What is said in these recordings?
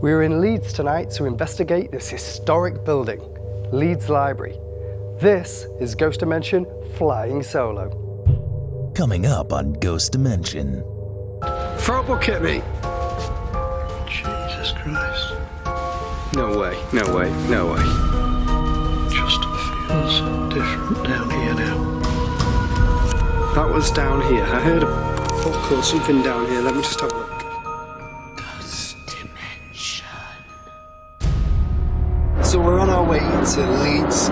We're in Leeds tonight to investigate this historic building, Leeds Library. This is Ghost Dimension Flying Solo. Coming up on Ghost Dimension. Throw a book at me! Jesus Christ. No way, no way, no way. Just feels different down here now. That was down here. I heard a book or something down here. Let me just have a look. Ghost Dimension. So we're on our way to Leeds.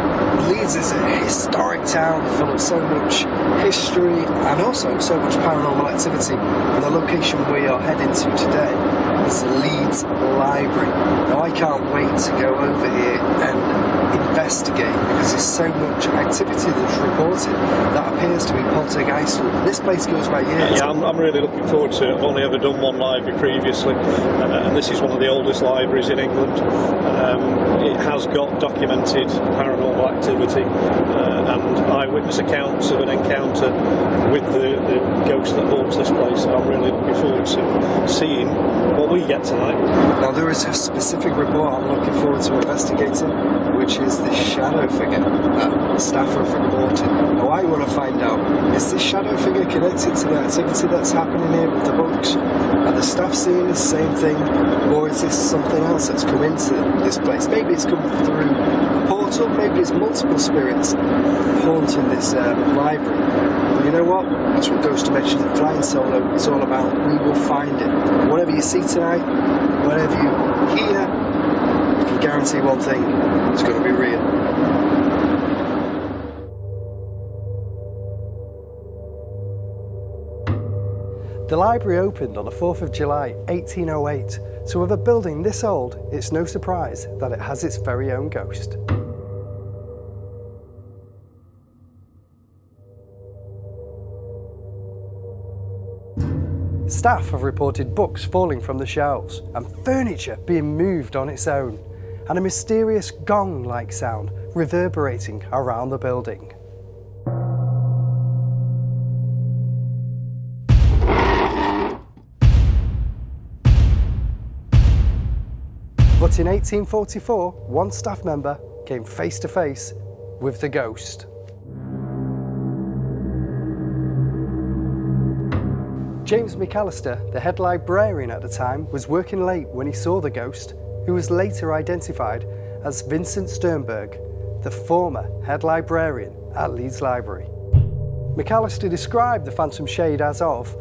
Leeds is a historic town full of so much history and also so much paranormal activity. And the location we are heading to today is the Leeds Library. Now I can't wait to go over here and investigate because there's so much activity that's reported that appears to be poltergeistal. This place goes back years. Yeah, I'm really looking forward to it. I've only ever done one library previously, and this is one of the oldest libraries in England. It has got documented paranormal activity and eyewitness accounts of an encounter with the ghost that haunts this place. I'm really looking forward to seeing what we get tonight. Now there is a specific report I'm looking forward to investigating, which is the shadow figure that the staff have reported. Now I want to find out, is this shadow figure connected to the activity that's happening here with the books? Are the staff seeing the same thing, or is this something else that's come into this place? Maybe it's come through a portal, maybe it's multiple spirits haunting this library. But you know what? That's what Ghost Dimension Flying Solo is all about. We will find it. Whatever you see tonight, whatever you hear, I can guarantee one thing, it's going to be real. The library opened on the 4th of July 1808, so with a building this old, it's no surprise that it has its very own ghost. Staff have reported books falling from the shelves and furniture being moved on its own, and a mysterious gong-like sound reverberating around the building. But in 1844, one staff member came face to face with the ghost. James McAllister, the head librarian at the time, was working late when he saw the ghost, who was later identified as Vincent Sternberg, the former head librarian at Leeds Library. McAllister described the phantom shade as of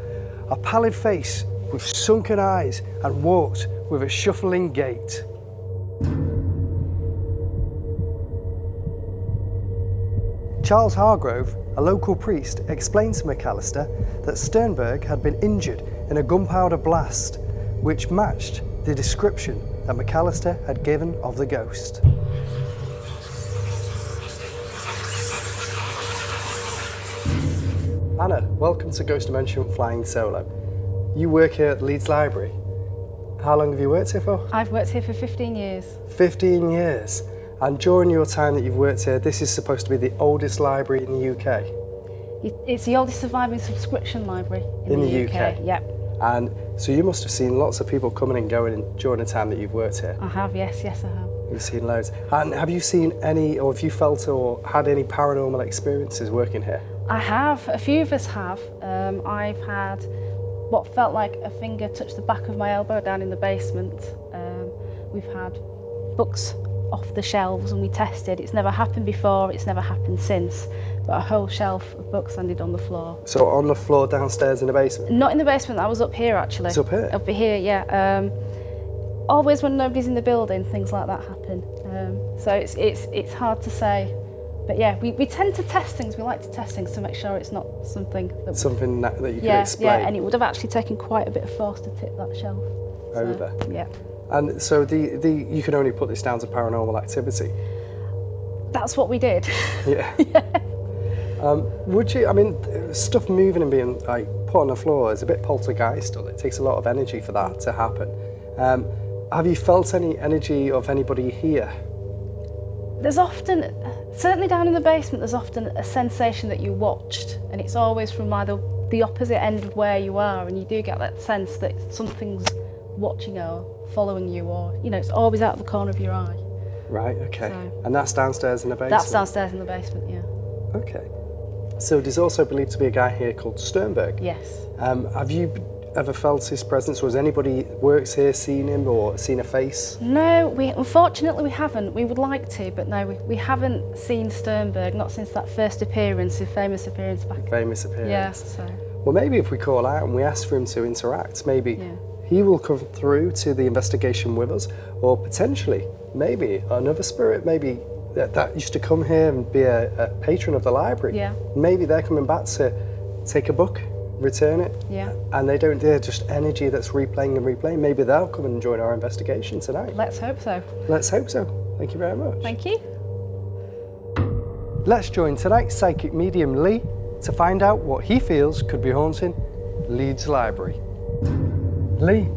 a pallid face with sunken eyes and walked with a shuffling gait. Charles Hargrove, a local priest, explained to McAllister that Sternberg had been injured in a gunpowder blast, which matched the description that McAllister had given of the ghost. Anna, welcome to Ghost Dimension Flying Solo. You work here at Leeds Library. How long have you worked here for? I've worked here for 15 years. 15 years. And during your time that you've worked here, this is supposed to be the oldest library in the UK? It's the oldest surviving subscription library in the UK. Yep. And so you must have seen lots of people coming and going during the time that you've worked here? I have, yes, I have. You've seen loads. And have you seen any, or have you felt or had any paranormal experiences working here? I have, a few of us have. I've had what felt like a finger touch the back of my elbow down in the basement. We've had books off the shelves and we tested. It's never happened before, it's never happened since, but a whole shelf of books landed on the floor. So on the floor downstairs in the basement? Not in the basement, I was up here actually. It's up here? Up here, yeah. Always when nobody's in the building, things like that happen. So it's hard to say. But yeah, we tend to test things, we like to test things to make sure it's not something that... Something that you can explain? Yeah, and it would have actually taken quite a bit of force to tip that shelf. Over? So, yeah. And so you can only put this down to paranormal activity? That's what we did. Yeah. Would you, I mean, stuff moving and being like put on the floor is a bit poltergeistal. It takes a lot of energy for that to happen. Have you felt any energy of anybody here? There's often, certainly down in the basement, there's often a sensation that you watched, and it's always from either the opposite end of where you are, and you do get that sense that something's watching or following you, or it's always out of the corner of your eye. Right, okay. So- And that's downstairs in the basement? That's downstairs in the basement, yeah. Okay. So there's also believed to be a guy here called Sternberg. Yes. Have you ever felt his presence? Was anybody who works here seen him or seen a face? No, unfortunately we haven't. We would like to, but no, we haven't seen Sternberg, not since that first appearance, his famous appearance back. Famous appearance. Yeah, so. Well, maybe if we call out and we ask for him to interact, maybe Yeah. he will come through to the investigation with us, or potentially, maybe another spirit, maybe that used to come here and be a patron of the library. Yeah. Maybe they're coming back to take a book, return it, Yeah. and they're just energy that's replaying and replaying. Maybe they'll come and join our investigation tonight. Let's hope so. Let's hope so. Thank you very much. Thank you. Let's join tonight's psychic medium Lee to find out what he feels could be haunting Leeds Library. Lee,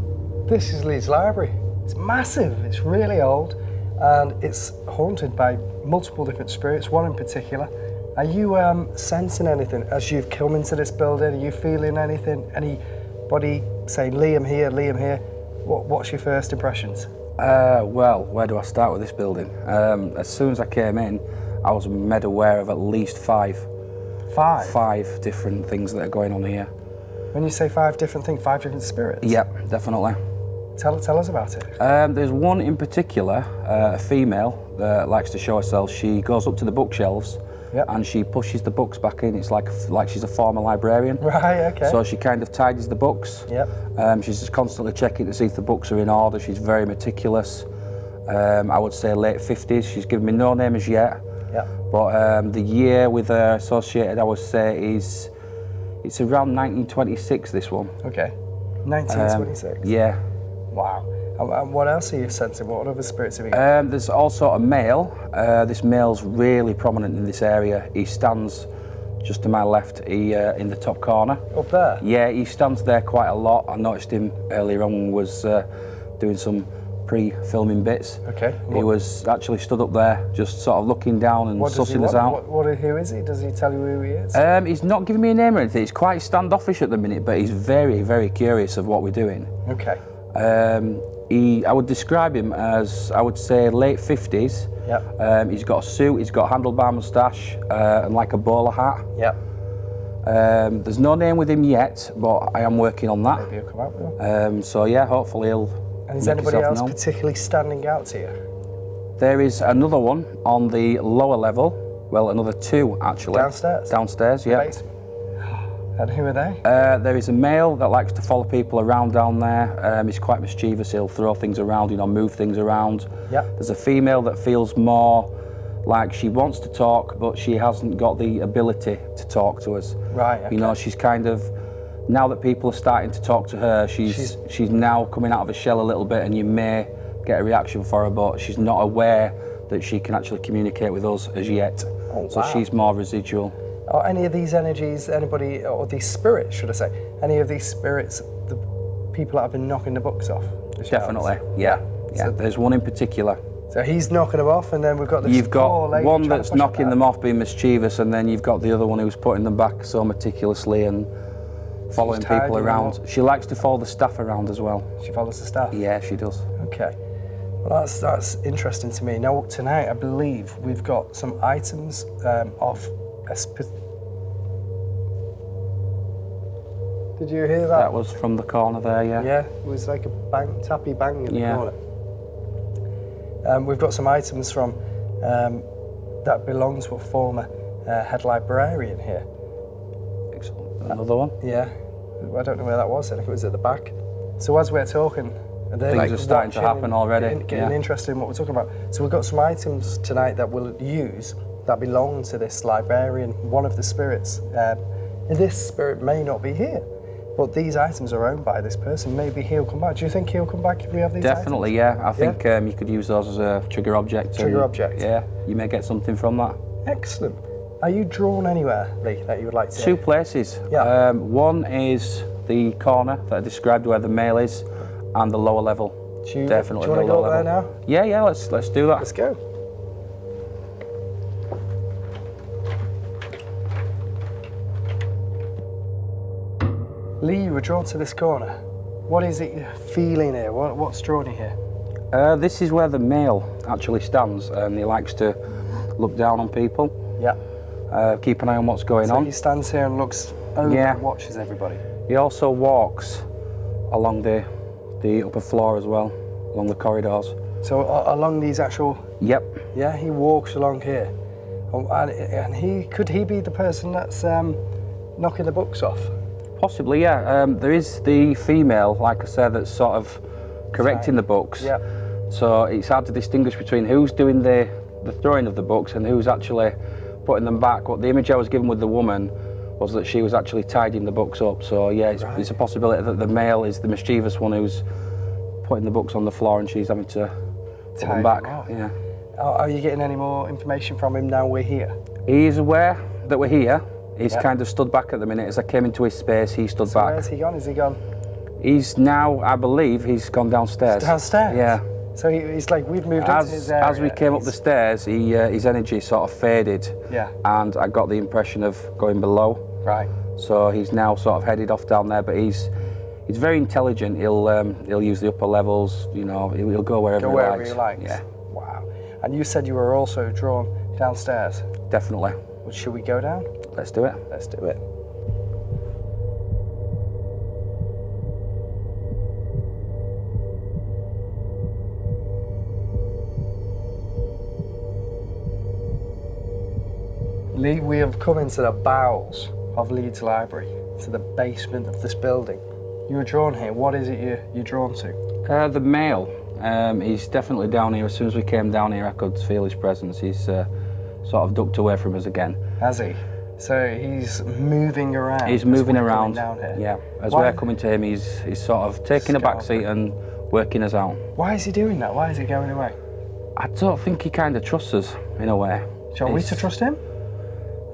this is Leeds Library. It's massive, it's really old, and it's haunted by multiple different spirits, one in particular. Are you sensing anything as you've come into this building? Are you feeling anything? Anybody saying, Lee, I'm here, Lee, I'm here? What's your first impressions? Well, where do I start with this building? As soon as I came in, I was made aware of at least five different things that are going on here. When you say 5 different things, 5 different spirits? Yep, definitely. Tell us about it. There's one in particular, a female that likes to show herself. She goes up to the bookshelves Yep. and she pushes the books back in. It's like she's a former librarian. Right, okay. So she kind of tidies the books. Yep. She's just constantly checking to see if the books are in order. She's very meticulous. I would say late 50s. She's given me no name as yet. Yep. But the year with her associated, I would say, it's around 1926, this one. Okay. 1926? Yeah. Wow. And what else are you sensing? What other spirits have you got? There's also a male. This male's really prominent in this area. He stands just to my left, in the top corner. Up there? Yeah, he stands there quite a lot. I noticed him earlier on, was doing some pre-filming bits. Okay. He was actually stood up there, just sort of looking down and sussing us out. Who is he? Does he tell you who he is? He's not giving me a name or anything. He's quite standoffish at the minute, but he's very, very curious of what we're doing. Okay. I would describe him as, I would say, late 50s. Yep. He's got a suit, he's got a handlebar moustache, and like a bowler hat. Yep. There's no name with him yet, but I am working on that. Maybe he'll come out with him. So yeah, hopefully he'll. And is make anybody himself else known. particularly standing out to you? There is another one on the lower level. Well, another 2 actually. Downstairs? Downstairs, yeah. Basement. And who are they? There is a male that likes to follow people around down there. He's quite mischievous. He'll throw things around, move things around. Yep. There's a female that feels more like she wants to talk, but she hasn't got the ability to talk to us. Right, okay. She's kind of, now that people are starting to talk to her, she's now coming out of a shell a little bit, and you may get a reaction for her, but she's not aware that she can actually communicate with us as yet. Oh, so wow. she's more residual. Are any of these energies, or these spirits, should I say, any of these spirits, the people that have been knocking the books off? The shelves? Definitely, yeah. So- There's one in particular. So he's knocking them off, and then we've got this You've poor got lady one trying to that's push knocking back. them off, being mischievous, and then you've got the other one who's putting them back so meticulously and following tidying people them around. up. She likes to follow the staff around as well. She follows the staff? Yeah, she does. Okay. Well, that's interesting to me. Now, tonight, I believe we've got some items of a Did you hear that? That was from the corner there, yeah. Yeah, it was like a tappy bang in the Yeah. corner. We've got some items from that belong to a former head librarian here. Excellent. Another one. Yeah, I don't know where that was. I think it was at the back. So as we're talking, they're Things are starting to happen already, Getting yeah. interested in what we're talking about. So we've got some items tonight that we'll use that belong to this librarian, one of the spirits. This spirit may not be here, but these items are owned by this person. Maybe he'll come back. Do you think he'll come back if we have these Definitely, items? yeah. I think you could use those as a trigger object. Trigger and, object. Yeah, you may get something from that. Excellent. Are you drawn anywhere, Lee, that you would like to? 2 places. Yeah. One is the corner that I described where the male is, and the lower level. Definitely do you want to the go lower there level. now? Yeah, let's do that. Let's go. Lee, you were drawn to this corner. What is it you're feeling here? What's drawing you here? This is where the male actually stands, and he likes to look down on people. Yeah. Keep an eye on what's going So on. he stands here and looks over and watches everybody. He also walks along the upper floor as well, along the corridors. So along these actual... Yep. Yeah, he walks along here. Oh, and could he be the person that's knocking the books off? Possibly, yeah. There is the female, like I said, that's sort of correcting the books. Yeah. So it's hard to distinguish between who's doing the throwing of the books and who's actually putting them back. What the image I was given with the woman was that she was actually tidying the books up. So yeah, it's a possibility that the male is the mischievous one who's putting the books on the floor and she's having to put them back. Yeah. Are you getting any more information from him now we're here? He is aware that we're here. He's kind of stood back at the minute. As I came into his space, he stood back. Where's he gone? Is he gone? He's now, I believe, he's gone downstairs. Downstairs? Yeah. So he's like, we've moved into his area. As we came up the stairs, his energy sort of faded. Yeah. And I got the impression of going below. Right. So he's now sort of headed off down there, but he's very intelligent. He'll use the upper levels, you know, he'll go wherever he likes. Yeah. Wow. And you said you were also drawn downstairs? Definitely. Well, should we go down? Let's do it. Let's do it. Lee, we have come into the bowels of Leeds Library, to the basement of this building. You were drawn here. What is it you're drawn to? The male. He's definitely down here. As soon as we came down here, I could feel his presence. He's sort of ducked away from us again. Has he? So he's moving around. He's moving around. Down here. Yeah. As we're coming to him, he's sort of taking a back seat and working us out. Why is he doing that? Why is he going away? I don't think he kind of trusts us in a way. Shall we to trust him?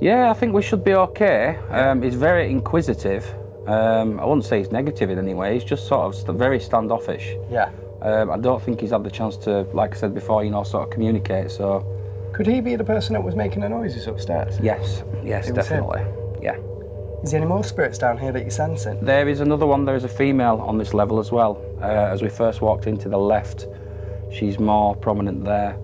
Yeah, I think we should be okay. He's very inquisitive. I wouldn't say he's negative in any way. He's just sort of very standoffish. Yeah. I don't think he's had the chance to, like I said before, you know, sort of communicate. So. Could he be the person that was making the noises upstairs? Yes, definitely. Yeah. Is there any more spirits down here that you're sensing? There is another one. There is a female on this level as well. As we first walked into the left, she's more prominent there.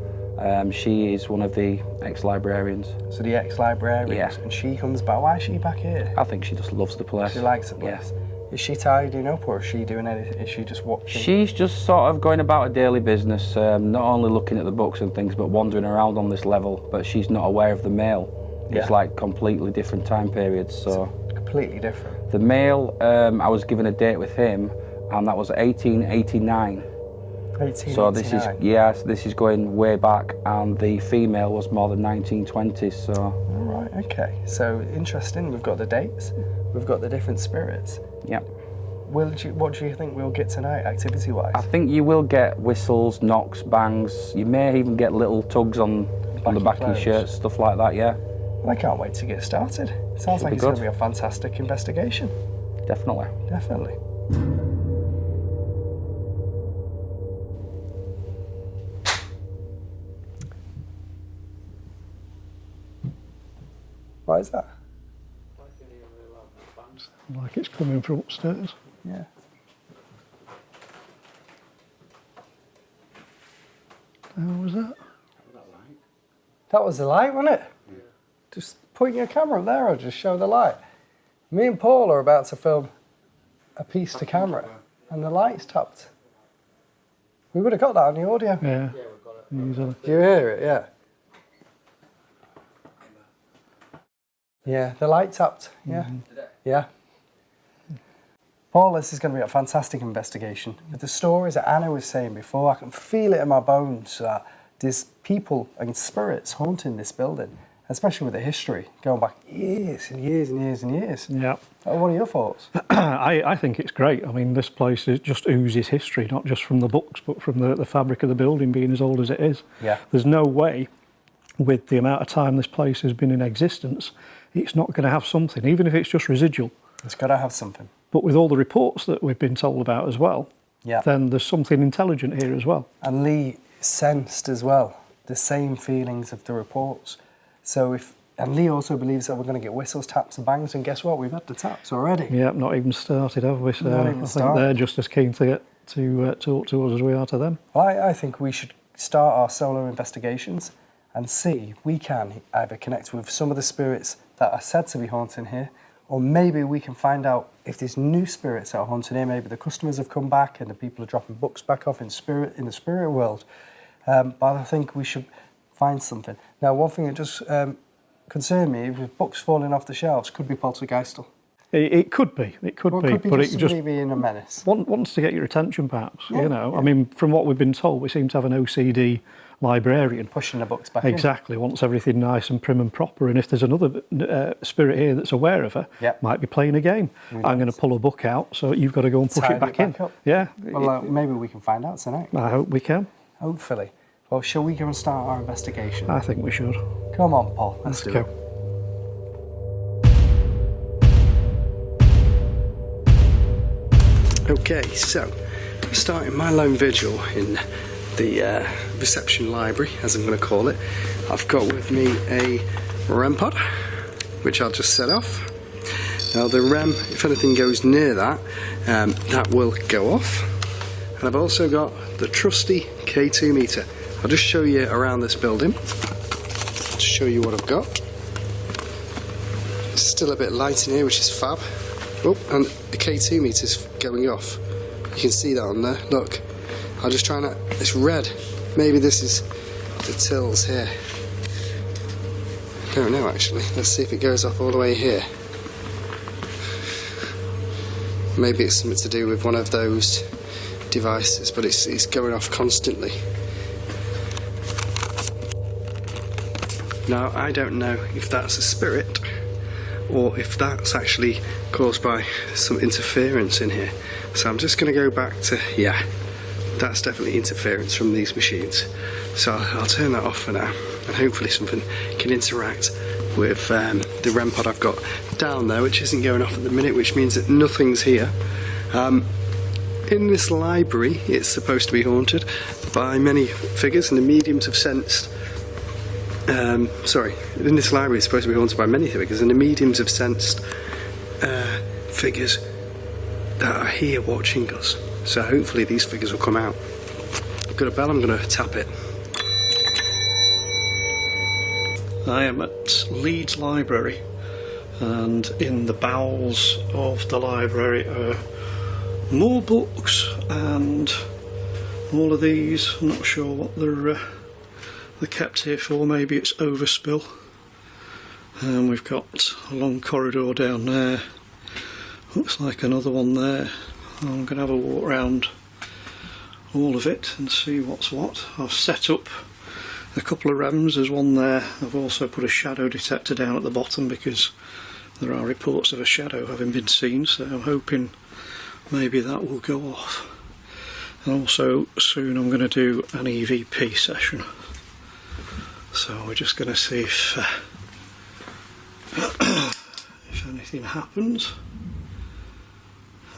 She is one of the ex-librarians. So the ex-librarians, yeah. And she comes back. Why is she back here? I think she just loves the place. She likes the place. Yeah. Is she tidying up, or is she doing anything? Is she just watching? She's just sort of going about her daily business, not only looking at the books and things, but wandering around on this level. But she's not aware of the male. Yeah. It's like completely different time periods. So it's completely different. The male, I was given a date with him, and that was 1889. 1889. So this is going way back, and the female was more than 1920s. So. All right. Okay. So interesting. We've got the dates. We've got the different spirits. Yep. What do you think we'll get tonight, activity-wise? I think you will get whistles, knocks, bangs. You may even get little tugs on the back of your shirts, stuff like that, yeah. Well, I can't wait to get started. Sounds like it's going to be a fantastic investigation. Definitely. Definitely. What is that? Like it's coming from upstairs. Yeah. How was that? That was the light, wasn't it? Yeah. Just point your camera up there or just show the light. Me and Paul are about to film a piece to camera and the light's tapped. We would have got that on the audio. Yeah. Easily. Do you hear it? Yeah. Yeah, the light tapped. Yeah. Mm-hmm. Yeah. Paul, this is going to be a fantastic investigation. With the stories that Anna was saying before, I can feel it in my bones that there's people and spirits haunting this building, especially with the history going back years and years and years and years. Yeah. What are your thoughts? I think it's great. I mean, this place just oozes history, not just from the books, but from the fabric of the building being as old as it is. Yeah. There's no way, with the amount of time this place has been in existence, it's not going to have something, even if it's just residual. It's got to have something. But with all the reports that we've been told about as well, then there's something intelligent here as well. And Lee sensed as well the same feelings of the reports. So if And Lee also believes that we're going to get whistles, taps and bangs, and guess what? We've had the taps already. Yeah, not even started, have we? So Not even I started. think they're just as keen to get to talk to us as we are to them. Well, I think we should start our solo investigations and see if we can either connect with some of the spirits that are said to be haunting here, or maybe we can find out if there's new spirits that are haunting here. Maybe the customers have come back and the people are dropping books back off in the spirit world. But I think we should find something. Now, one thing that just concerned me, with books falling off the shelves, could be poltergeistal. It could be, Or it could be but just it just somebody being a menace. wants to get your attention, perhaps. Yeah, you know, yeah. I mean, from what we've been told, we seem to have an OCD librarian. Pushing the books back in. Exactly, wants everything nice and prim and proper. And if there's another spirit here that's aware of her, Yep. might be playing a game. I'm going to pull a book out, so you've got to go and push Tidy it back in. up. Yeah, Well, maybe we can find out tonight. I hope we can. Hopefully. Well, shall we go and start our investigation? I think we should. Come on, Paul. Let's do go. it. Okay, so I'm starting my lone vigil in the reception library, as I'm going to call it. I've got with me a REM pod, which I'll just set off. Now the REM, if anything goes near that, that will go off. And I've also got the trusty K2 meter. I'll just show you around this building to show you what I've got. It's still a bit light in here, which is fab. Oh, and the K2 meter's going off. You can see that on there, look. I'll just try and, it's red. Maybe this is the tills here. I don't know actually. Let's see if it goes off all the way here. Maybe it's something to do with one of those devices, but it's going off constantly. Now, I don't know if that's a spirit or if that's actually caused by some interference in here. So I'm just going to go back to, yeah, that's definitely interference from these machines. So I'll turn that off for now, and hopefully something can interact with the REM pod I've got down there, which isn't going off at the minute, which means that nothing's here. In this library, it's supposed to be haunted by many figures, and the mediums have sensed. In this library, it's supposed to be haunted by many figures, and the mediums have sensed figures that are here watching us. So hopefully these figures will come out. I've got a bell, I'm going to tap it. I am at Leeds Library, and in the bowels of the library are more books and all of these. I'm not sure what they're kept here for. Maybe it's overspill. And we've got a long corridor down there. Looks like another one there. I'm going to have a walk around all of it and see what's what. I've set up a couple of REMs. There's one there. I've also put a shadow detector down at the bottom because there are reports of a shadow having been seen, so I'm hoping maybe that will go off. And also soon I'm going to do an EVP session. So we're just going to see if anything happens.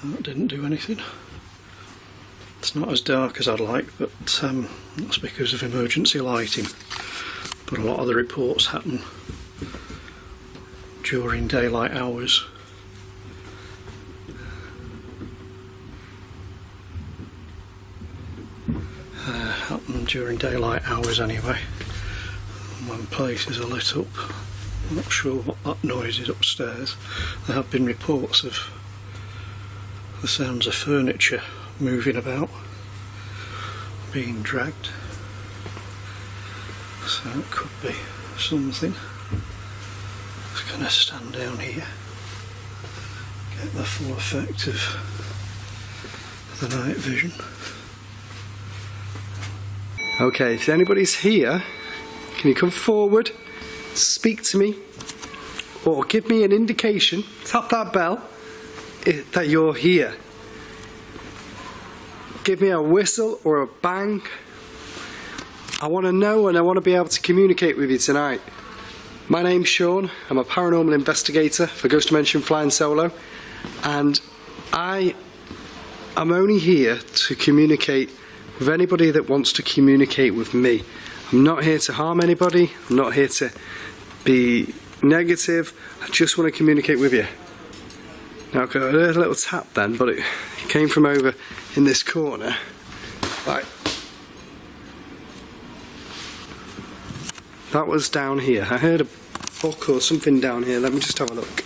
That didn't do anything. It's not as dark as I'd like, but that's because of emergency lighting. But a lot of the reports happen during daylight hours. Happen during daylight hours anyway, when places are lit up. I'm not sure what that noise is upstairs. There have been reports of the sounds of furniture moving about, being dragged, so it could be something. Just going to stand down here, get the full effect of the night vision. Okay, if anybody's here, can you come forward, speak to me, or give me an indication, tap that bell, that you're here. Give me a whistle or a bang. I want to know, and I want to be able to communicate with you tonight. My name's Sean. I'm a paranormal investigator for Ghost Dimension Flying Solo, and I am only here to communicate with anybody that wants to communicate with me. I'm not here to harm anybody. I'm not here to be Negative. I just want to communicate with you. Now I heard a little tap then, but it came from over in this corner. Right. That was down here. I heard a book or something down here. Let me just have a look.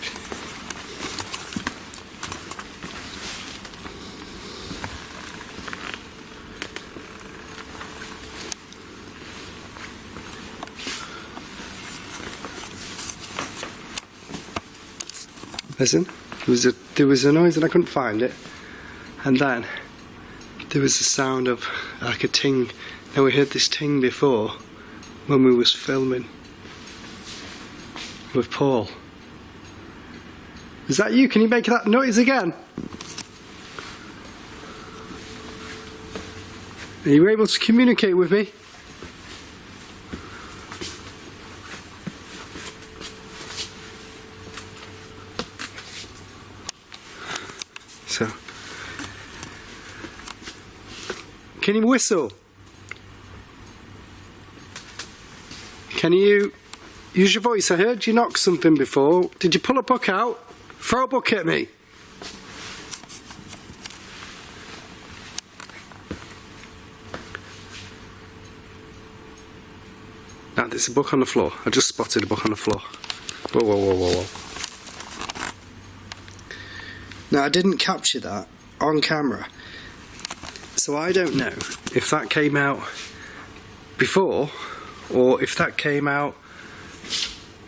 Listen, there was a noise and I couldn't find it, and then there was a sound of like a ting. Now we heard this ting before when we was filming with Paul. Is that you? Can you make that noise again? Are you able to communicate with me? So, can you whistle? Can you use your voice? I heard you knock something before. Did you pull a book out? Throw a book at me. Now there's a book on the floor. I just spotted a book on the floor. Whoa, whoa, whoa, whoa, whoa. Now I didn't capture that on camera, so I don't know if that came out before or if that came out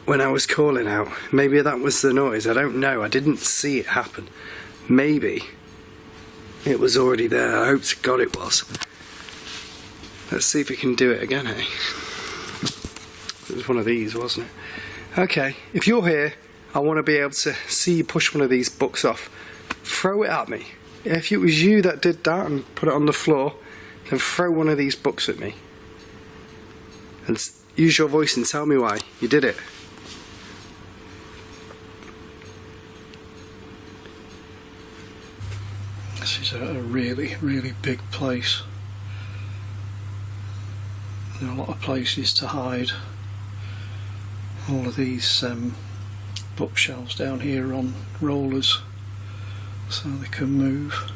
when I was calling out. Maybe that was the noise, I don't know. I didn't see it happen. Maybe it was already there. I hope to God it was. Let's see if we can do it again, eh? It was one of these, wasn't it? Okay, if you're here, I want to be able to see you push one of these books off. Throw it at me. If it was you that did that and put it on the floor, then throw one of these books at me. And use your voice and tell me why you did it. This is a really, really big place. There are a lot of places to hide. All of these bookshelves down here are on rollers, so they can move.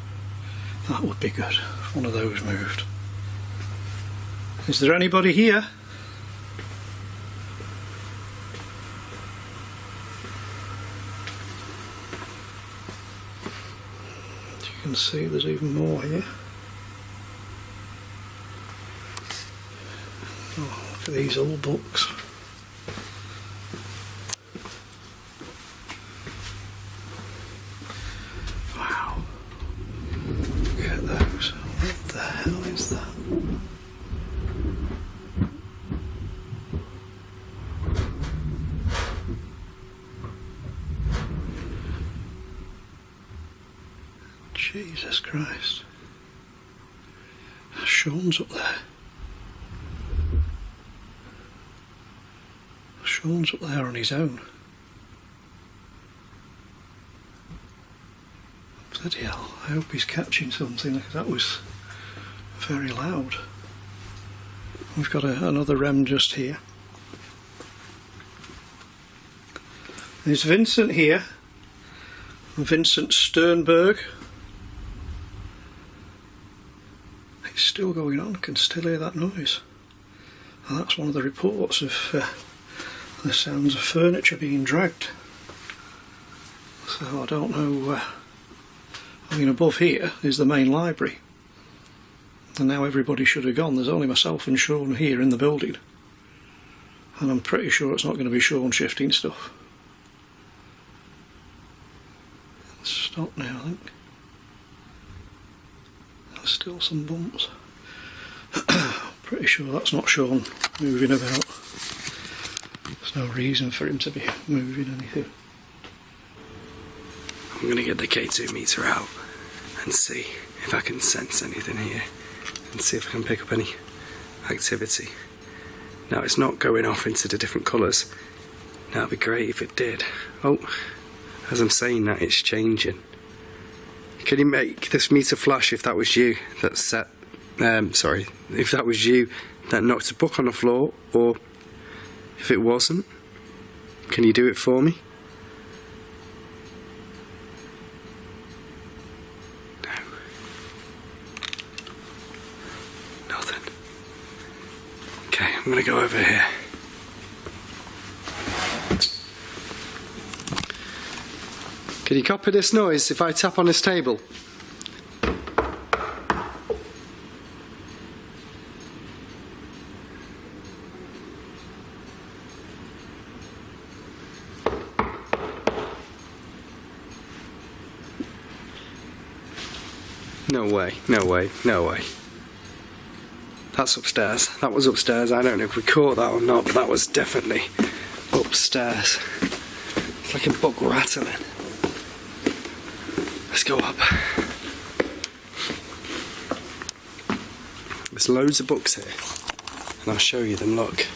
That would be good if one of those moved. Is there anybody here? As you can see, there's even more here. Oh, look at these old books. Jesus Christ. Sean's up there. Sean's up there on his own. Bloody hell, I hope he's catching something, because that was very loud. We've got another rem just here. There's Vincent here. Vincent Sternberg. It's still going on, can still hear that noise. And that's one of the reports of the sounds of furniture being dragged. So I don't know, I mean, above here is the main library. And now everybody should have gone. There's only myself and Sean here in the building. And I'm pretty sure it's not going to be Sean shifting stuff. It's stopped now, I think. There's still some bumps. Pretty sure that's not Sean moving about. There's no reason for him to be moving anything. I'm going to get the K2 meter out and see if I can sense anything here and see if I can pick up any activity. Now it's not going off into the different colours. Now it'd be great if it did. Oh, as I'm saying that, it's changing. Can you make this meter flash if that was you that set, if that was you that knocked a book on the floor, or if it wasn't? Can you do it for me? No. Nothing. Okay, I'm gonna go over here. Can you copy this noise if I tap on this table? No way, no way, no way. That's upstairs. That was upstairs. I don't know if we caught that or not, but that was definitely upstairs. It's like a book rattling. Let's go up. There's loads of books here, and I'll show you them, look.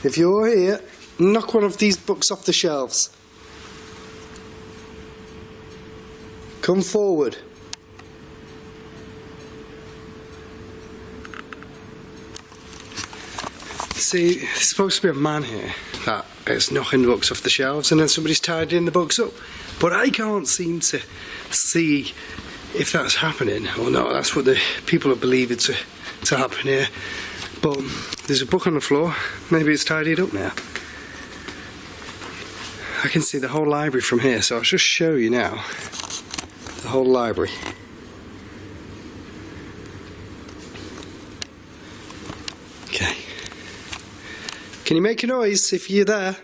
If you're here, knock one of these books off the shelves. Come forward. See, there's supposed to be a man here that is knocking the books off the shelves, and then somebody's tidying the books up. But I can't seem to see if that's happening or not. That's what the people are believing to happen here. But there's a book on the floor. Maybe it's tidied up now. I can see the whole library from here, so I'll just show you now the whole library. Okay. Can you make a noise if you're there?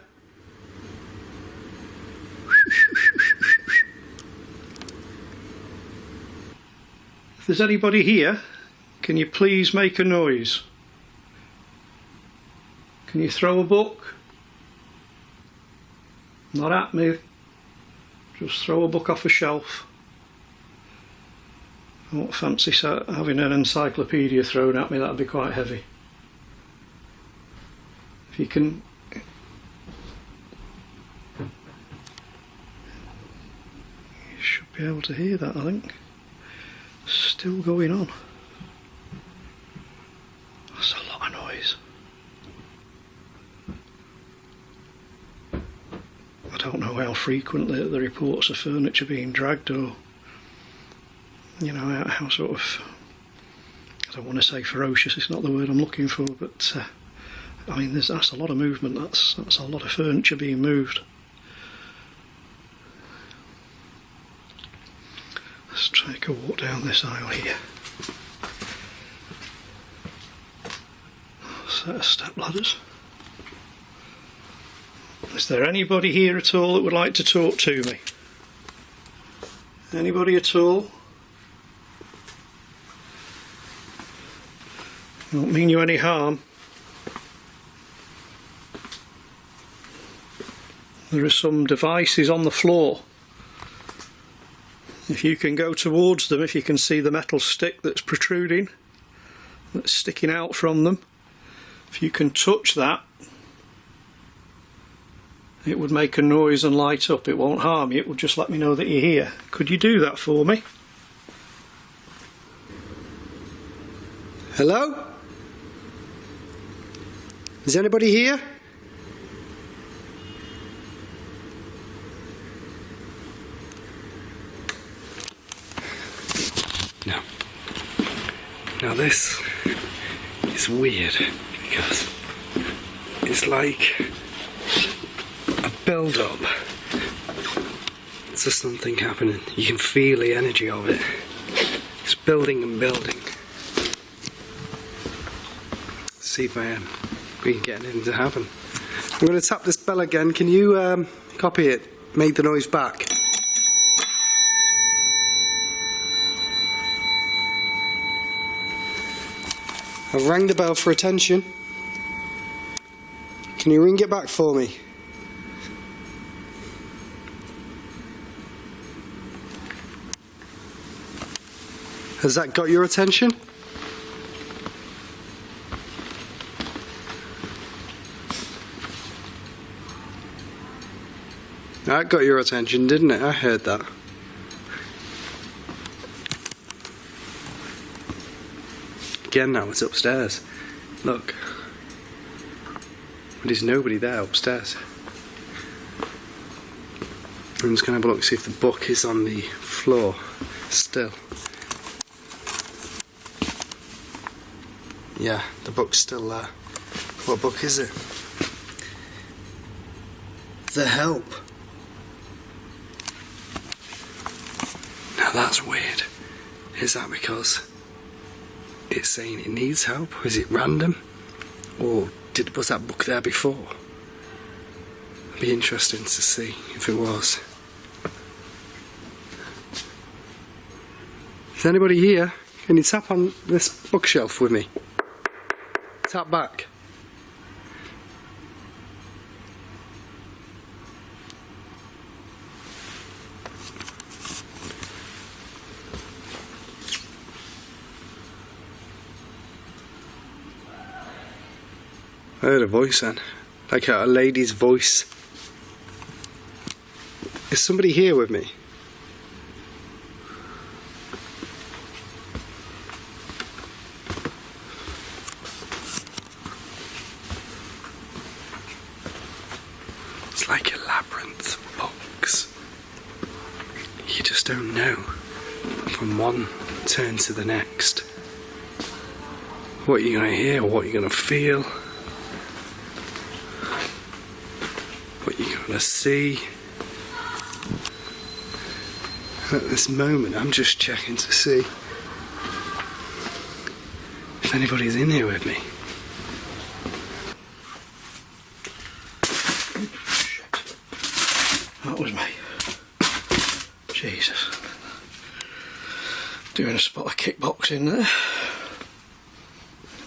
If there's anybody here, can you please make a noise? Can you throw a book? Not at me. Just throw a book off a shelf. I won't fancy having an encyclopedia thrown at me, that'd be quite heavy. If you can... You should be able to hear that, I think. Still going on. That's a lot of noise. I don't know how frequently the reports of furniture being dragged, or, you know, how sort of, I don't want to say ferocious, it's not the word I'm looking for, but I mean, that's a lot of movement, that's a lot of furniture being moved. Let's take a walk down this aisle here. Set of step ladders. Is there anybody here at all that would like to talk to me? Anybody at all? I don't mean you any harm. There are some devices on the floor. If you can go towards them, if you can see the metal stick that's protruding, that's sticking out from them, if you can touch that, it would make a noise and light up. It won't harm you, it will just let me know that you're here. Could you do that for me? Hello? Is anybody here? No. Now this is weird because it's like a build-up to something happening. You can feel the energy of it. It's building and building. Let's see if we can get anything to happen. I'm going to tap this bell again. Can you copy it? Make the noise back. I've rang the bell for attention. Can you ring it back for me? Has that got your attention? That got your attention, didn't it? I heard that. Again now, it's upstairs. Look. There's nobody there upstairs. I'm just going to have a look, see if the book is on the floor still. Yeah, the book's still there. What book is it? The Help. Now that's weird. Is that because it's saying it needs help? Is it random? Or was that book there before? It'd be interesting to see if it was. Is anybody here? Can you tap on this bookshelf with me? Tap back. I heard a voice then, like a lady's voice. Is somebody here with me? It's like a labyrinth of books. You just don't know from one turn to the next what you're going to hear, what you're going to feel, what you're going to see. At this moment, I'm just checking to see if anybody's in here with me. That was me. Jesus. Doing a spot of kickboxing there.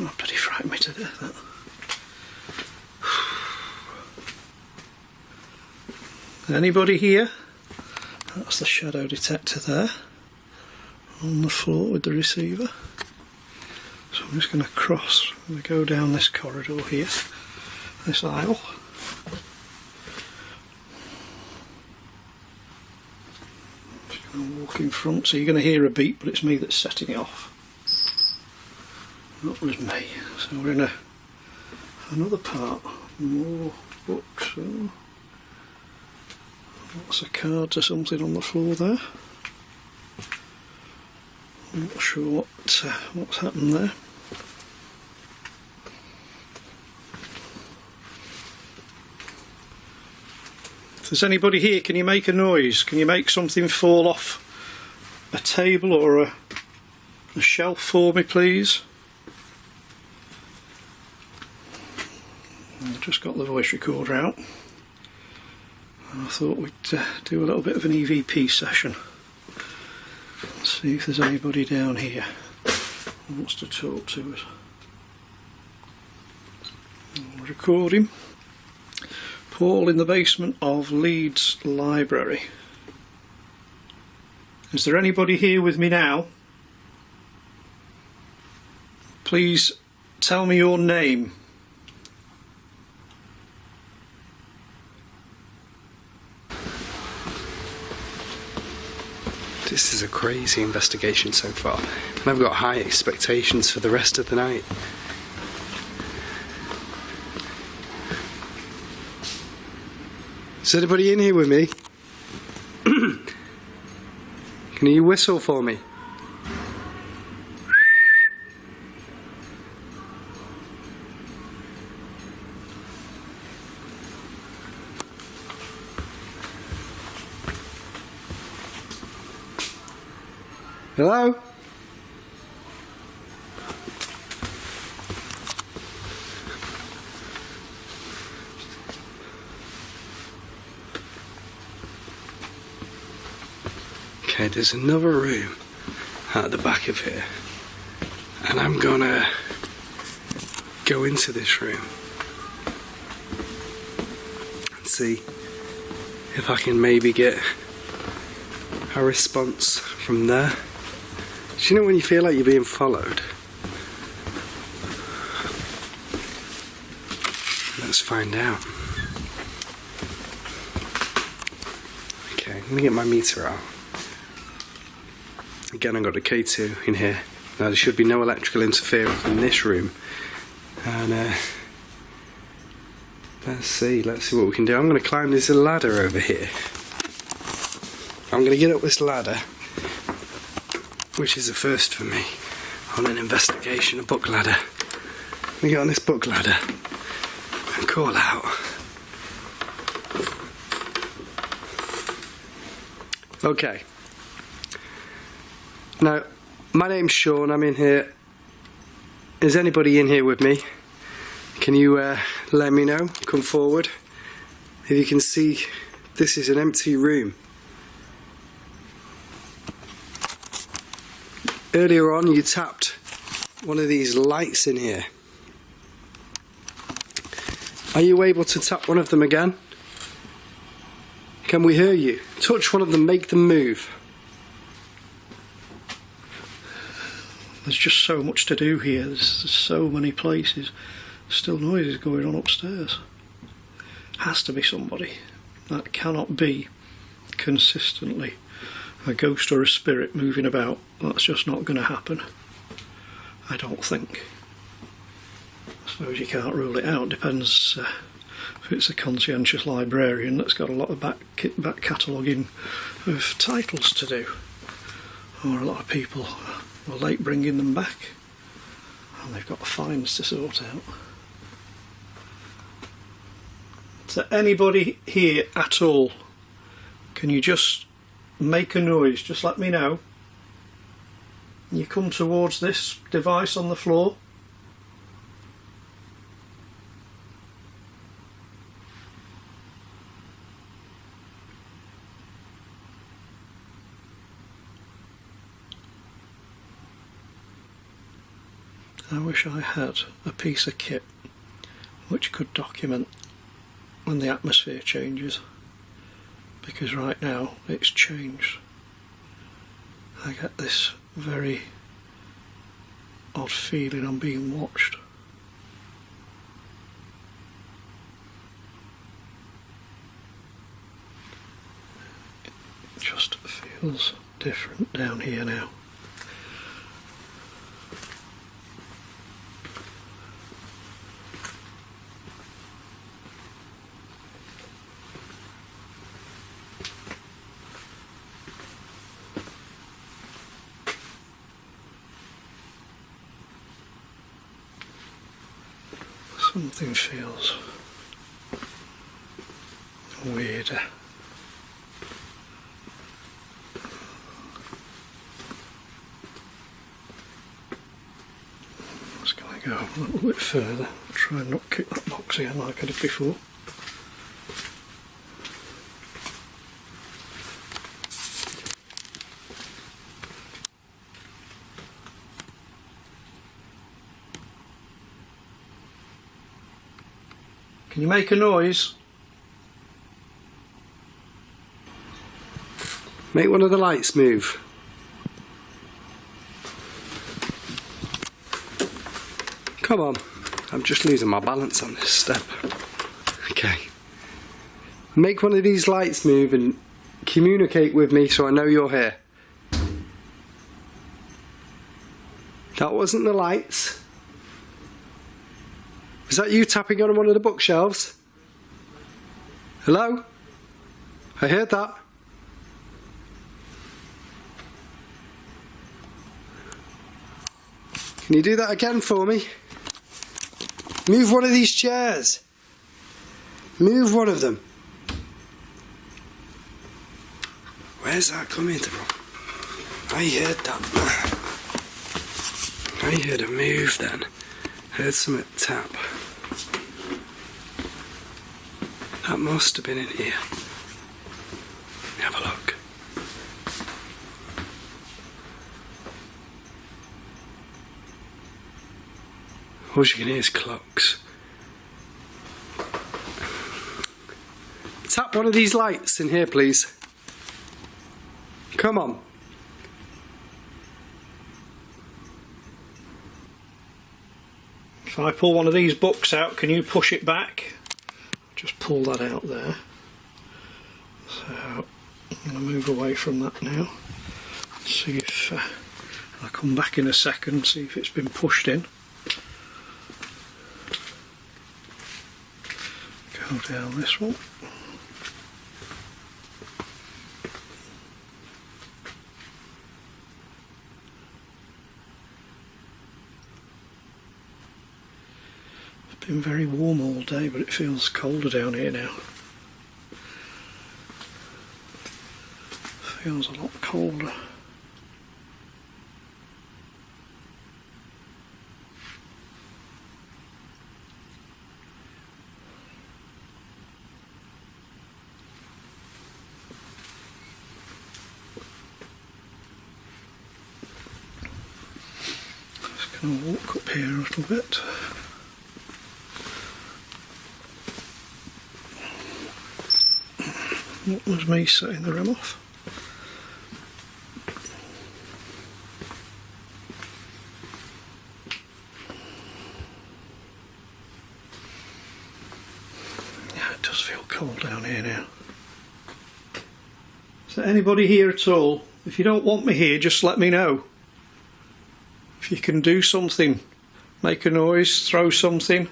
Oh, bloody frightened me to death, that. Anybody here? That's the shadow detector there. On the floor with the receiver. So I'm just going to cross. I'm going to go down this corridor here. This aisle. Walk in front, so you're going to hear a beep, but it's me that's setting it off. That was me. So we're in another part. More books. Lots of cards or something on the floor there. I'm not sure what's happened there. If there's anybody here, can you make a noise? Can you make something fall off a table or a shelf for me, please? I've just got the voice recorder out. I thought we'd do a little bit of an EVP session. Let's see if there's anybody down here who wants to talk to us. I'll record him. Paul in the basement of Leeds Library. Is there anybody here with me now? Please tell me your name. This is a crazy investigation so far, and I've got high expectations for the rest of the night. Is anybody in here with me? Can you whistle for me? Hello? Okay, there's another room at the back of here, and I'm gonna go into this room and see if I can maybe get a response from there. Do you know when you feel like you're being followed? Let's find out. Okay, I'm gonna get my meter out. Again, I've got a K2 in here. Now there should be no electrical interference in this room. And let's see what we can do. I'm going to climb this ladder over here. I'm going to get up this ladder, which is a first for me on an investigation, a book ladder. I'm going to get on this book ladder and call out. Okay. Now, my name's Sean, I'm in here. Is anybody in here with me? Can you let me know? Come forward. If you can see, this is an empty room. Earlier on you tapped one of these lights in here. Are you able to tap one of them again? Can we hear you? Touch one of them, make them move. There's just so much to do here. There's so many places. Still noises going on upstairs. Has to be somebody. That cannot be consistently a ghost or a spirit moving about. That's just not going to happen. I don't think. I suppose you can't rule it out. Depends if it's a conscientious librarian that's got a lot of back cataloguing of titles to do, or a lot of people are late bringing them back and they've got fines to sort out. Is there anybody here at all? Can you just make a noise? Just let me know. You come towards this device on the floor. I wish I had a piece of kit which could document when the atmosphere changes, because right now it's changed. I get this very odd feeling I'm being watched. It just feels different down here now. Something feels weirder. I'm just going to go a little bit further, try and not kick that box again like I did before. Can you make a noise? Make one of the lights move. Come on. I'm just losing my balance on this step. Okay. Make one of these lights move and communicate with me so I know you're here. That wasn't the lights. Is that you tapping on one of the bookshelves? Hello? I heard that. Can you do that again for me? Move one of these chairs. Move one of them. Where's that coming from? I heard that. I heard a move then. Heard something tap. That must have been in here. Have a look. All you can hear is clocks. Tap one of these lights in here, please. Come on. If I pull one of these books out, can you push it back? Just pull that out there. So I'm going to move away from that now. See if I'll come back in a second, see if it's been pushed in. Go down this one. It's been very warm all day, but it feels colder down here now. Feels a lot colder. Just going to walk up here a little bit. What was me setting the rem off? Yeah, it does feel cold down here now. Is there anybody here at all? If you don't want me here, just let me know. If you can do something, make a noise, throw something,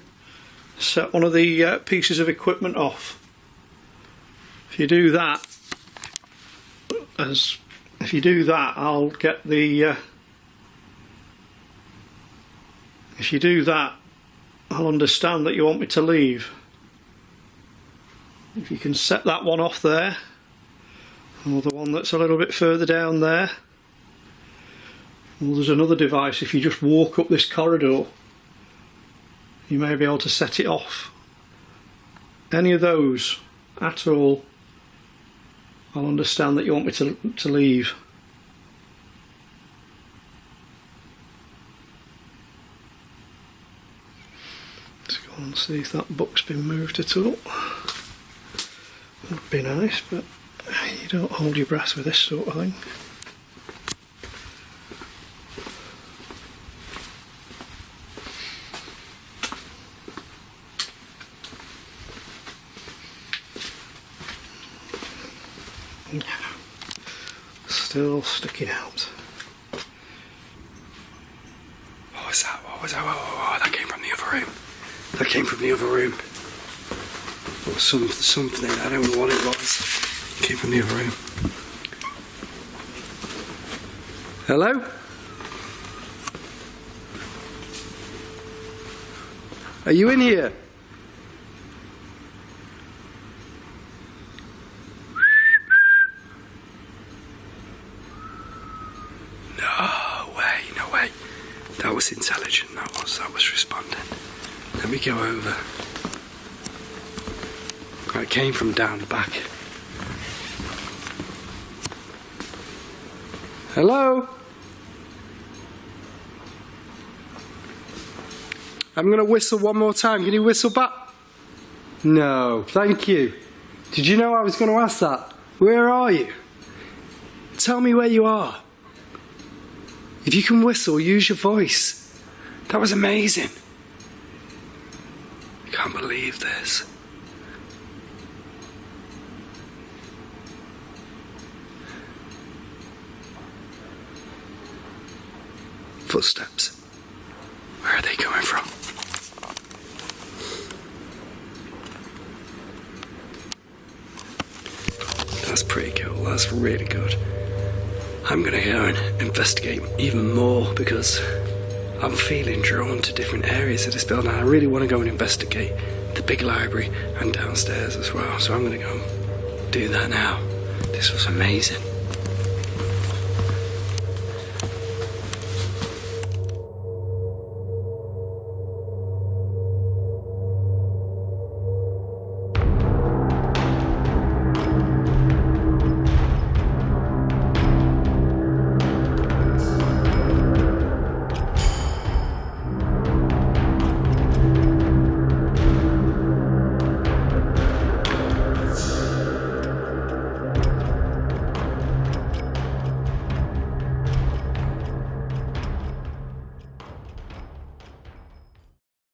set one of the pieces of equipment off. If you do that, I'll get the. If you do that, I'll understand that you want me to leave. If you can set that one off there, or the one that's a little bit further down there. Well, there's another device. If you just walk up this corridor, you may be able to set it off. Any of those at all, I'll understand that you want me to leave. Let's go and see if that book's been moved at all. Would be nice, but you don't hold your breath with this sort of thing. Still sticking out. What was that? What was that? Oh, that came from the other room. That came from the other room. Or something, I don't know what it was. It came from the other room. Hello? Are you in here? No way. That was intelligent, that was responding. Let me go over. It came from down the back. Hello? I'm going to whistle one more time. Can you whistle back? No, thank you. Did you know I was going to ask that? Where are you? Tell me where you are. If you can whistle, use your voice. That was amazing. I can't believe this. Footsteps. Where are they coming from? That's pretty cool. That's really good. I'm going to go and investigate even more because I'm feeling drawn to different areas of this building. I really want to go and investigate the big library and downstairs as well. So I'm going to go and do that now. This was amazing.